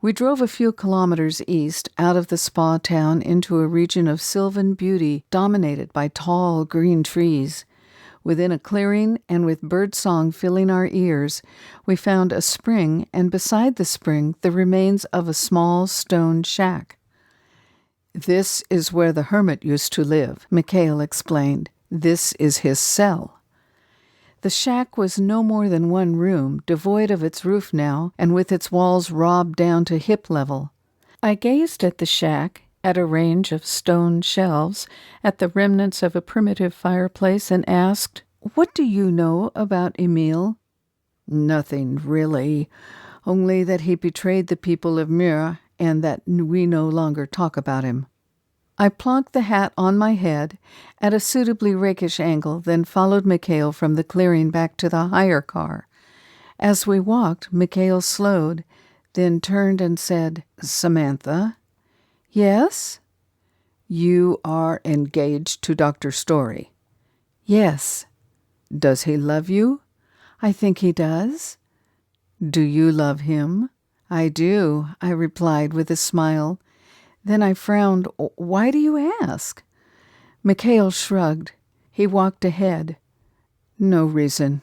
We drove a few kilometers east out of the spa town into a region of sylvan beauty dominated by tall green trees. Within a clearing and with birdsong filling our ears, we found a spring, and beside the spring the remains of a small stone shack. "This is where the hermit used to live," Mikhail explained. "This is his cell." The shack was no more than one room, devoid of its roof now, and with its walls robbed down to hip level. I gazed at the shack, at a range of stone shelves, at the remnants of a primitive fireplace, and asked, "What do you know about Emil?" "Nothing, really. Only that he betrayed the people of Myra, and that we no longer talk about him." I plonked the hat on my head at a suitably rakish angle, then followed Mikhail from the clearing back to the hire car. As we walked, Mikhail slowed, then turned and said, "Samantha?" "Yes?" "You are engaged to Dr. Story." "Yes." "Does he love you?" "I think he does." "Do you love him?" "I do," I replied with a smile. Then I frowned. "Why do you ask?" Mikhail shrugged. He walked ahead. "No reason.